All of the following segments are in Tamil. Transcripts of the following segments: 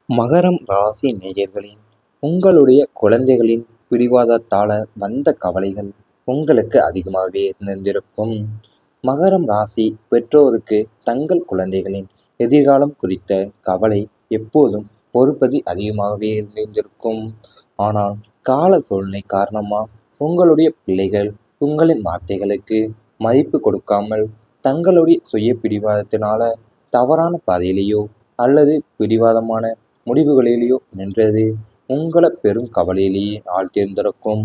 மகரம் ராசி நேயர்களின் உங்களுடைய குழந்தைகளின் பிடிவாதத்தால வந்த கவலைகள் உங்களுக்கு அதிகமாகவே இருந்திருக்கும். மகரம் ராசி பெற்றோருக்கு தங்கள் குழந்தைகளின் எதிர்காலம் குறித்த கவலை எப்போதும் பொறுப்பதி அதிகமாகவே இருந்திருக்கும். ஆனால் கால சூழ்நிலை காரணமா உங்களுடைய பிள்ளைகள் உங்களின் வார்த்தைகளுக்கு மதிப்பு கொடுக்காமல் தங்களுடைய சுய பிடிவாதத்தினால தவறான பாதையிலேயோ அல்லது பிடிவாதமான முடிவுகளிலேயோ நின்றது உங்களை பெரும் கவலையிலேயே ஆழ்த்தியிருந்திருக்கும்.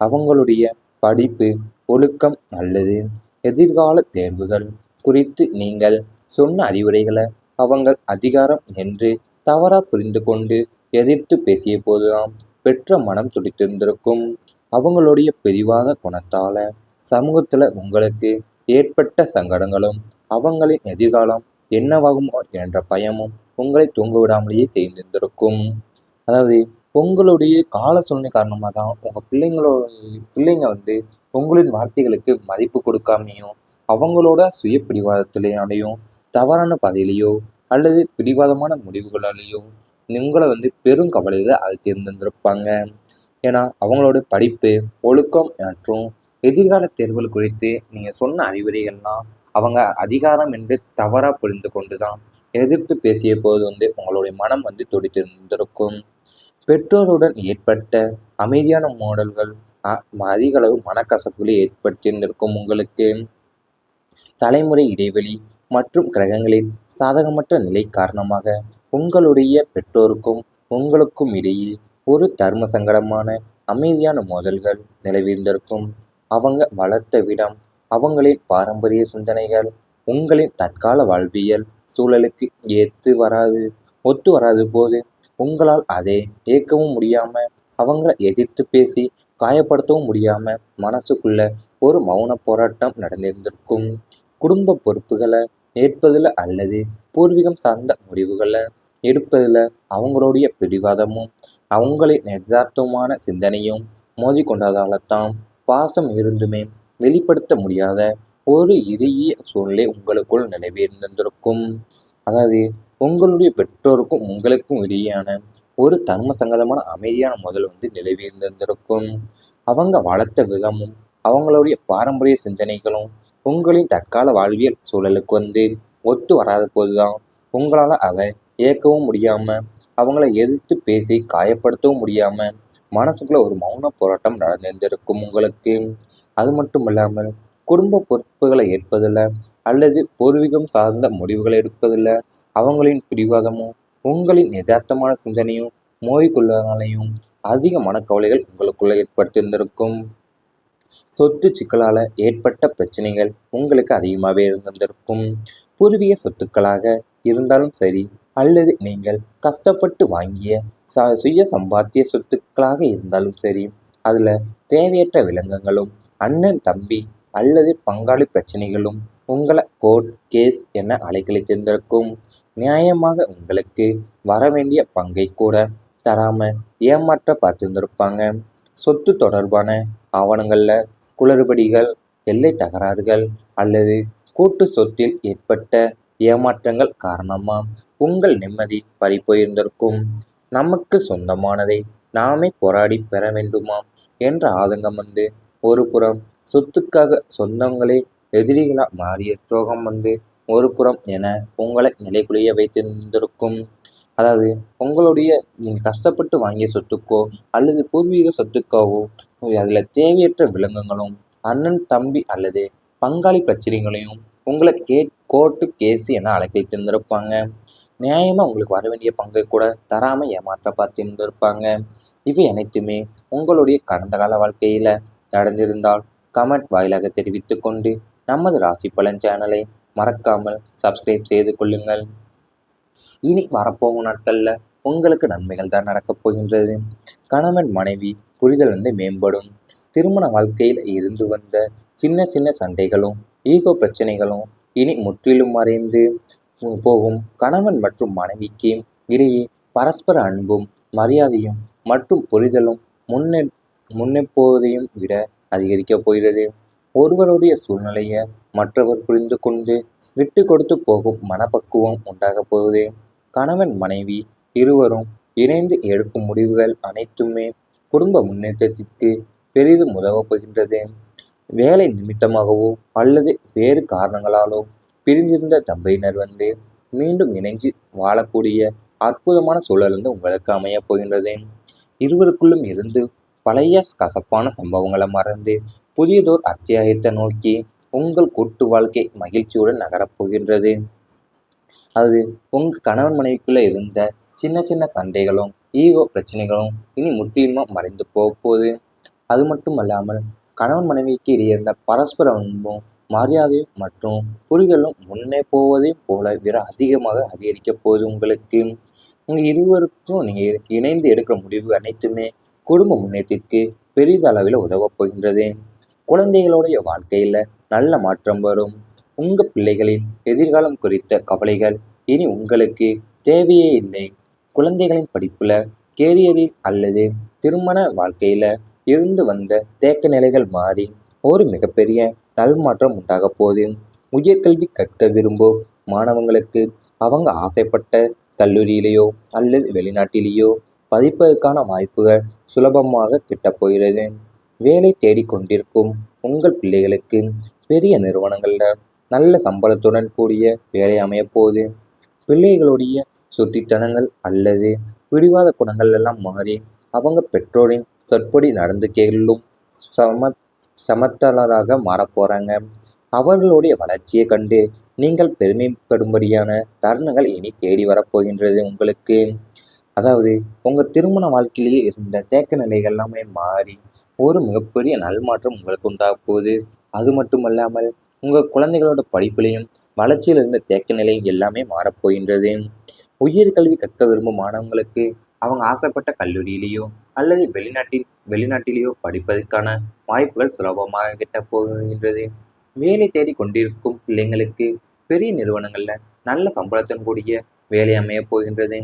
அவங்களுடைய படிப்பு, ஒழுக்கம் அல்லது எதிர்கால தேர்வுகள் குறித்து நீங்கள் சொன்ன அறிவுரைகளை அவங்க அதிகாரம் என்று தவறா புரிந்து கொண்டு எதிர்த்து பேசிய போதுதான் பெற்ற மனம் துடித்திருந்திருக்கும். அவங்களுடைய பிடிவாத குணத்தால சமூகத்துல உங்களுக்கு ஏற்பட்ட சங்கடங்களும் அவங்களின் எதிர்காலம் என்னவாகுமோ என்ற பயமும் உங்களை தூங்க விடாமலேயே செய்திருந்திருக்கும். அதாவது உங்களுடைய கால சூழ்நிலை காரணமாக தான் உங்கள் பிள்ளைங்க உங்களின் வார்த்தைகளுக்கு மதிப்பு கொடுக்காமையும் அவங்களோட சுய பிடிவாதத்திலேயாலையும் தவறான பாதையிலையோ அல்லது பிடிவாதமான முடிவுகளாலேயோ உங்களை பெரும் கவலையில ஆழ்த்தியிருந்திருப்பாங்க. ஏன்னா அவங்களோட படிப்பு, ஒழுக்கம் மற்றும் எதிர்கால தேர்வுகள் குறித்து நீங்கள் சொன்ன அறிவுரைகள்லாம் அவங்க அதிகாரம் என்று தவறா புரிந்து கொண்டுதான் எதிர்த்து பேசிய போது உங்களுடைய மனம் துடித்திருந்திருக்கும். பெற்றோருடன் ஏற்பட்ட அமைதியான மோதல்கள் அதிக அளவு மனக்கசப்புகளை ஏற்படுத்தியிருந்திருக்கும். உங்களுக்கு தலைமுறை இடைவெளி மற்றும் கிரகங்களின் சாதகமற்ற நிலை காரணமாக உங்களுடைய பெற்றோருக்கும் உங்களுக்கும் இடையே ஒரு தர்ம சங்கடமான அமைதியான மோதல்கள் நிலவியிருந்திருக்கும். அவங்க வளர்த்த விடம், அவங்களின் பாரம்பரிய சிந்தனைகள் உங்களின் தற்கால வாழ்வியல் சூழலுக்கு ஒத்து வராது போது உங்களால் அதை ஏற்கவும் முடியாம அவங்கள எதிர்த்து பேசி காயப்படுத்தவும் முடியாம மனசுக்குள்ள ஒரு மௌன போராட்டம் நடந்திருந்திருக்கும். குடும்ப பொறுப்புகளை ஏற்பதில் அல்லது பூர்வீகம் சார்ந்த முடிவுகளை எடுப்பதில் அவங்களுடைய பிடிவாதமும் அவங்களின் யதார்த்தமான சிந்தனையும் மோதி கொண்டதால்தான் பாசம் இருந்துமே வெளிப்படுத்த முடியாத ஒரு இறுகிய சூழ்நிலை உங்களுக்குள் நிலவியிருந்திருக்கும். அதாவது உங்களுடைய பெற்றோருக்கும் உங்களுக்கும் இடையேயான ஒரு தர்ம சங்கதமான அமைதியான முதல் நிலவியிருந்திருக்கும். அவங்க வளர்த்த விதமும் அவங்களுடைய பாரம்பரிய சிந்தனைகளும் உங்களின் தற்கால வாழ்வியல் சூழலுக்கு ஒத்து வராத போதுதான் உங்களால் அதை ஏற்கவும் முடியாம அவங்கள எதிர்த்து பேசி காயப்படுத்தவும் முடியாம மனசுக்குள்ள ஒரு மௌன போராட்டம் நடந்திருந்திருக்கும் உங்களுக்கு. அது மட்டும் இல்லாமல் குடும்ப பொறுப்புகளை ஏற்பதில் அல்லது பூர்வீகம் சார்ந்த முடிவுகளை எடுப்பதில் அவங்களின் பிடிவாதமும் உங்களின் யதார்த்தமான சிந்தனையும் மோதிக்கொள்வதனாலையும் அதிக மனக்கவலைகள் உங்களுக்குள்ள ஏற்பட்டிருந்திருக்கும். சொத்து சிக்கலால் ஏற்பட்ட பிரச்சனைகள் உங்களுக்கு அதிகமாகவே இருந்திருக்கும். பூர்வீக சொத்துக்களாக இருந்தாலும் சரி அல்லது நீங்கள் கஷ்டப்பட்டு வாங்கிய சுய சம்பாத்திய சொத்துக்களாக இருந்தாலும் சரி, அதில் தேவையற்ற விலங்குகளும் அண்ணன் தம்பி அல்லது பங்காளி பிரச்சனைகளும் உங்களை கோர்ட் கேஸ் என அலைக்கழித்திருந்திருக்கும். நியாயமாக உங்களுக்கு வர வேண்டிய பங்கை கூட தராம ஏமாற்ற பார்த்திருந்திருப்பாங்க. சொத்து தொடர்பான ஆவணங்களில் குளறுபடிகள், எல்லை தகராறுகள் அல்லது கூட்டு சொத்தில் ஏற்பட்ட ஏமாற்றங்கள் காரணமா உங்கள் நிம்மதி பறிப்போயிருந்திருக்கும். நமக்கு சொந்தமானதை நாமே போராடி பெற வேண்டுமா என்ற ஆதங்கம் ஒரு புறம், சொத்துக்காக சொந்தங்களே எதிரிகளா மாறிய துரோகம் ஒரு புறம் என உங்களை நிலைகுலைய வைத்திருந்திருக்கும். அதாவது உங்களுடைய நீங்கள் கஷ்டப்பட்டு வாங்கிய சொத்துக்கோ அல்லது பூர்வீக சொத்துக்காவோ அதில் தேவையற்ற விலங்குகளும் அண்ணன் தம்பி அல்லது பங்காளி பிரச்சனைகளையும் உங்களை கோர்ட்டு கேஸு என அழைத்திருந்திருப்பாங்க. நியாயமாக உங்களுக்கு வர வேண்டிய பங்கை கூட தராமல் ஏமாற்ற பார்த்திருந்திருப்பாங்க. இவை அனைத்துமே உங்களுடைய கடந்த கால வாழ்க்கையில் நடந்திருந்தால் கமெண்ட் வாயிலாக தெரிவித்து கொண்டு நமது ராசி பலன் சேனலை மறக்காமல் சப்ஸ்கிரைப் செய்து கொள்ளுங்கள். இனி வரப்போகும் நாட்களில் உங்களுக்கு நன்மைகள் தான் நடக்கப் போகின்றது. கணவன் மனைவி புரிதல் மேம்படும். திருமண வாழ்க்கையில் இருந்து வந்த சின்ன சின்ன சண்டைகளும் ஈகோ பிரச்சனைகளும் இனி முற்றிலும் மறைந்து போகும். கணவன் மற்றும் மனைவிக்கு இடையே பரஸ்பர அன்பும் மரியாதையும் மற்றும் புரிதலும் முன்னெப்போதையும் விட அதிகரிக்கப் போகிறது. ஒருவருடைய சூழ்நிலையை மற்றவர் புரிந்து கொண்டு விட்டு கொடுத்து போகும் மனப்பக்குவம் உண்டாகப் போகுது. கணவன் மனைவி இருவரும் இணைந்து எடுக்கும் முடிவுகள் அனைத்துமே குடும்ப முன்னேற்றத்திற்கு பெரிதும் உதவப் போகின்றது. வேலை நிமித்தமாகவோ அல்லது வேறு காரணங்களாலோ பிரிந்திருந்த தம்பதியினர் மீண்டும் இணைஞ்சு வாழக்கூடிய அற்புதமான சூழல் உங்களுக்கு அமையப் போகின்றது. இருவருக்குள்ளும் இருந்து பழைய கசப்பான சம்பவங்களை மறந்து புதியதோர் அத்தியாயத்தை நோக்கி உங்கள் கூட்டு வாழ்க்கை மகிழ்ச்சியுடன் நகரப்போகின்றது. அது உங்க கணவன் மனைவிக்குள்ள இருந்த சின்ன சின்ன சண்டைகளும் ஈகோ பிரச்சனைகளும் இனி முற்றிலுமா மறைந்து போகுது. அது மட்டும் அல்லாமல் கணவன் மனைவிக்கு இடையே இருந்த பரஸ்பர அன்பும் மரியாதையும் மற்றும் புரிதலும் முன்னே போவதையும் போல விட அதிகமாக அதிகரிக்க போகுது உங்களுக்கு. உங்க இருவருக்கும் நீங்க இணைந்து எடுக்கிற முடிவு அனைத்துமே குடும்ப முன்னேற்றத்திற்கு பெரிதளவில் உதவப் போகின்றது. குழந்தைகளுடைய வாழ்க்கையில நல்ல மாற்றம் வரும். உங்க பிள்ளைகளின் எதிர்காலம் குறித்த கவலைகள் இனி உங்களுக்கு தேவையே இல்லை. குழந்தைகளின் படிப்புல, கேரியரில் அல்லது திருமண வாழ்க்கையில இருந்து வந்த தேக்க நிலைகள் மாறி ஒரு மிகப்பெரிய நல்மாற்றம் உண்டாக போகுது. உயர்கல்வி கற்க விரும்பும் மாணவங்களுக்கு அவங்க ஆசைப்பட்ட கல்லூரியிலேயோ அல்லது வெளிநாட்டிலேயோ படிப்பதற்கான வாய்ப்புகள் சுலபமாக கிட்டப் போகிறது. வேலை தேடிக்கொண்டிருக்கும் உங்கள் பிள்ளைகளுக்கு பெரிய நிறுவனங்கள்ல நல்ல சம்பளத்துடன் கூடிய வேலை அமையப் போகுது. பிள்ளைகளுடைய சுட்டித்தனங்கள் அல்லது பிடிவாத குணங்கள் எல்லாம் மாறி அவங்க பெற்றோரின் சொற்படி நடந்து கொள்ளும் சமத்தலராக மாறப்போறாங்க. அவர்களுடைய வளர்ச்சியை கண்டு நீங்கள் பெருமைப்படும்படியான தருணங்கள் இனி தேடி வரப்போகின்றது உங்களுக்கு. அதாவது உங்க திருமண வாழ்க்கையிலேயே இருந்த தேக்க நிலைகள் எல்லாமே மாறி ஒரு மிகப்பெரிய நல்மாற்றம் உங்களுக்கு உண்டாக போகுது. அது மட்டுமல்லாமல் உங்க குழந்தைகளோட படிப்பிலையும் வளர்ச்சியில் இருந்த தேக்க நிலை எல்லாமே மாறப்போகின்றது. உயர்கல்வி கற்க விரும்பும் மாணவங்களுக்கு அவங்க ஆசைப்பட்ட கல்லூரியிலேயோ அல்லது வெளிநாட்டிலேயோ படிப்பதற்கான வாய்ப்புகள் சுலபமாக கிட்ட போகின்றது. வேலை தேடி கொண்டிருக்கும் பிள்ளைங்களுக்கு பெரிய நிறுவனங்கள்ல நல்ல சம்பளத்துடன் கூடிய வேலை அமையப் போகின்றது.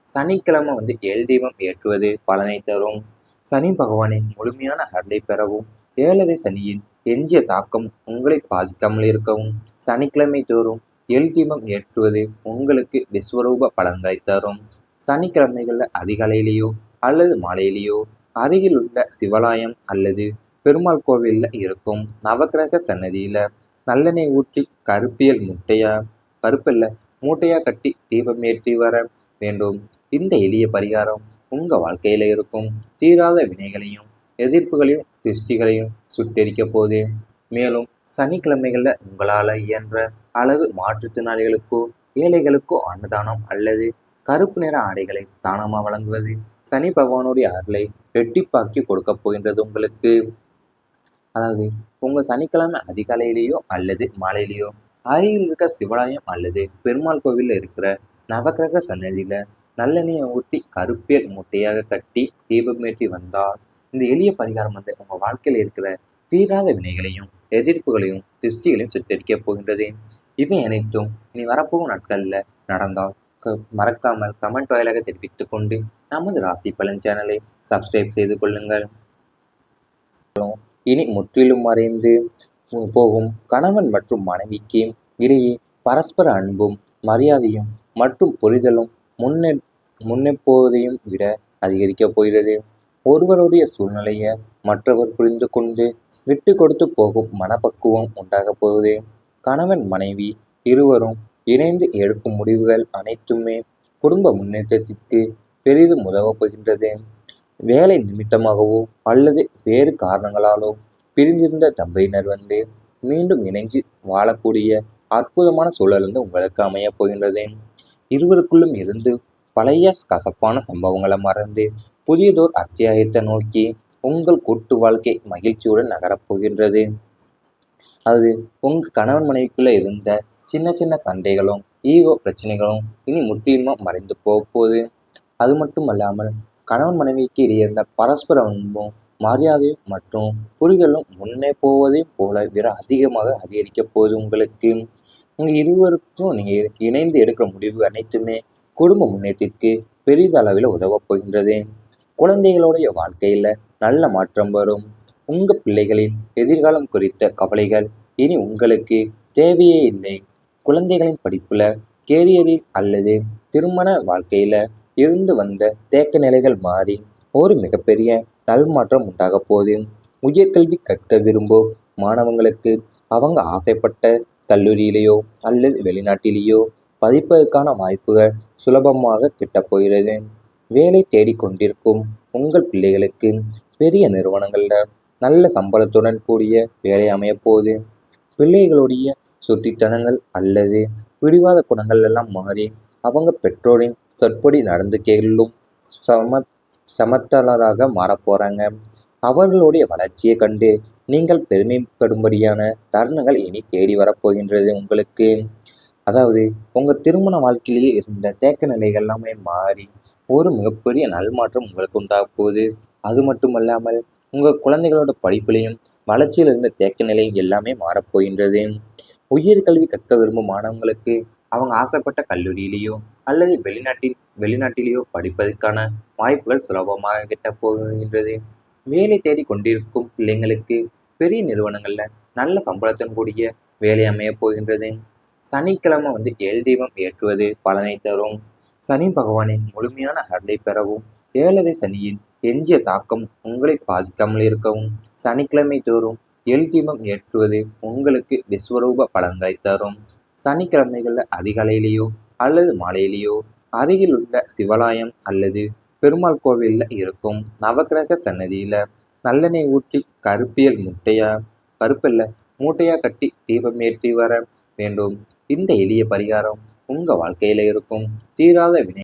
சனிக்கிழமை எல் தீபம் ஏற்றுவது பலனை தரும். சனி பகவானின் முழுமையான அருளை பெறவும், ஏழரை சனியின் எஞ்சிய தாக்கம் உங்களை பாதிக்காமல் இருக்கவும் சனிக்கிழமை தோறும் எல் தீபம் ஏற்றுவது உங்களுக்கு விஸ்வரூப பலன்களை தரும். சனிக்கிழமைகளில் அதிகாலையிலேயோ அல்லது மாலையிலேயோ அருகில் உள்ள சிவாலயம் அல்லது பெருமாள் கோவிலில் இருக்கும் நவக்கிரக சன்னதியில நல்லெண்ணெய் ஊற்றி கருப்பில் மூட்டையா கட்டி தீபம் ஏற்றி வர வேண்டும். இந்த எளிய பரிகாரம் உங்க வாழ்க்கையில இருக்கும் தீராத வினைகளையும் எதிர்ப்புகளையும் திருஷ்டிகளையும் சுட்டெரிக்க போகுது. மேலும் சனிக்கிழமைகள்ல உங்களால இயன்ற அளவு மாற்றுத்திறனாளிகளுக்கோ ஏழைகளுக்கோ அன்னதானம் அல்லது கருப்பு நிற ஆடைகளை தானமாக வழங்குவது சனி பகவானுடைய அருளை ரெட்டிப்பாக்கி கொடுக்க போகின்றது உங்களுக்கு. அதாவது உங்க சனிக்கிழமை அதிகாலையிலேயோ அல்லது மாலையிலேயோ அருகில் இருக்க சிவாலயம் அல்லது பெருமாள் கோவிலில் இருக்கிற நவக்கிரக சன்னதியில நல்லெண்ணெயை ஊற்றி கருப்பியல் மூட்டையாக கட்டி தீபமேற்றி வந்தால் இந்த எளிய பரிகாரம் உங்க வாழ்க்கையில இருக்கிற தீராத வினைகளையும் எதிர்ப்புகளையும் திருஷ்டிகளையும் சுட்டரிக்க போகின்றது. இவை அனைத்தும் இனி வரப்போகும் நாட்கள்ல நடந்தால் மறக்காமல் கமெண்ட் வாயிலாக தெரிவித்துக் கொண்டு நமது ராசி பலன் சேனலை சப்ஸ்கிரைப் செய்து கொள்ளுங்கள். இனி முற்றிலும் மறைந்து போகும் கணவன் மற்றும் மனைவிக்கு இடையே பரஸ்பர அன்பும் மரியாதையும் மற்றும் புரிதலும் முன்னெப்போதையும் விட அதிகரிக்கப் போகிறது. ஒருவருடைய சூழ்நிலையை மற்றவர் புரிந்து கொண்டு விட்டு கொடுத்து போகும் மனப்பக்குவம் உண்டாகப் போகுது. கணவன் மனைவி இருவரும் இணைந்து எடுக்கும் முடிவுகள் அனைத்துமே குடும்ப முன்னேற்றத்திற்கு பெரிதும் உதவப் போகின்றது. வேலை நிமித்தமாகவோ அல்லது வேறு காரணங்களாலோ பிரிந்திருந்த தம்பதியினர் மீண்டும் இணைஞ்சு வாழக்கூடிய அற்புதமான சூழல் உங்களுக்கு அமையப் போகின்றது. இருவருக்குள்ளும் இருந்து பழைய கசப்பான சம்பவங்களை மறந்து புதியதோர் அத்தியாயத்தை நோக்கி உங்கள் கூட்டு வாழ்க்கை மகிழ்ச்சியுடன் நகரப்போகின்றது. அது உங்க கணவன் மனைவிக்குள்ள இருந்த சின்ன சின்ன சண்டைகளும் ஈகோ பிரச்சனைகளும் இனி முற்றிலுமா மறைந்து போகுது. அது மட்டும் அல்லாமல் கணவன் மனைவிக்கு இடையே இருந்த பரஸ்பர அன்பும் மரியாதையும் மற்றும் புரிதலும் முன்னே போவதையும் போல விட அதிகமாக அதிகரிக்க போகுது உங்களுக்கு. உங்க இருவருக்கும் நீங்க இணைந்து எடுக்கிற முடிவு அனைத்துமே குடும்ப முன்னேற்றத்திற்கு பெரிதளவில் உதவப் போகின்றது. குழந்தைகளுடைய வாழ்க்கையில நல்ல மாற்றம் வரும். உங்க பிள்ளைகளின் எதிர்காலம் குறித்த கவலைகள் இனி உங்களுக்கு தேவையே இல்லை. குழந்தைகளின் படிப்புல, கேரியரில் அல்லது திருமண வாழ்க்கையில இருந்து வந்த தேக்க நிலைகள் மாறி ஒரு மிகப்பெரிய நல்மாற்றம் உண்டாக போகுது. உயர்கல்வி கற்க விரும்பும் மாணவங்களுக்கு அவங்க ஆசைப்பட்ட கல்லூரியிலேயோ அல்லது வெளிநாட்டிலேயோ படிப்பதற்கான வாய்ப்புகள் சுலபமாக கிட்டப் போகிறது. வேலை தேடிக்கொண்டிருக்கும் உங்கள் பிள்ளைகளுக்கு பெரிய நிறுவனங்கள்ல நல்ல சம்பளத்துடன் கூடிய வேலை அமையப் போகுது. பிள்ளைகளுடைய சுட்டித்தனங்கள் அல்லது பிடிவாத குணங்கள் எல்லாம் மாறி அவங்க பெற்றோரின் சொற்படி நடந்து கேள்ளும் சம சமத்தலராக மாறப்போறாங்க. அவர்களுடைய வளர்ச்சியை கண்டு நீங்கள் பெருமைப்படும்படியான தருணங்கள் இனி தேடி வரப்போகின்றது உங்களுக்கு. அதாவது உங்க திருமண வாழ்க்கையிலேயே இருந்த தேக்க நிலைகள் எல்லாமே மாறி ஒரு மிகப்பெரிய நல்மாற்றம் உங்களுக்கு உண்டாக போகுது. அது மட்டுமல்லாமல் உங்க குழந்தைகளோட படிப்பிலையும் வளர்ச்சியில் இருந்த தேக்க நிலை எல்லாமே மாறப்போகின்றது. உயர்கல்வி கற்க விரும்பும் மாணவங்களுக்கு அவங்க ஆசைப்பட்ட கல்லூரியிலேயோ அல்லது வெளிநாட்டிலேயோ படிப்பதற்கான வாய்ப்புகள் சுலபமாக கிட்டப் போகின்றது. வேலை தேடி கொண்டிருக்கும் பிள்ளைங்களுக்கு பெரிய நிறுவனங்கள்ல நல்ல சம்பளத்துடன் கூடிய வேலை அமையப் போகின்றது. சனிக்கிழமை ஏழு தீபம் ஏற்றுவது பலனை தரும். சனி பகவானின் முழுமையான அருளை பெறவும், ஏழரை சனியின் எஞ்சிய தாக்கம் உங்களை பாதிக்காமல் இருக்கவும் சனிக்கிழமை தோறும் எல் தீபம் ஏற்றுவது உங்களுக்கு விஸ்வரூப பலன்களை தரும். சனிக்கிழமைகள்ல அதிகாலையிலேயோ அல்லது மாலையிலேயோ அருகில் உள்ள சிவாலயம் அல்லது பெருமாள் கோவில்ல இருக்கும் நவக்கிரக சன்னதியில நல்லெண்ணெய் ஊற்றி கருப்பல்ல மூட்டையா கட்டி தீபம் ஏற்றி வர வேண்டும். இந்த எளிய பரிகாரம் உங்க வாழ்க்கையில இருக்கும் தீராத வினை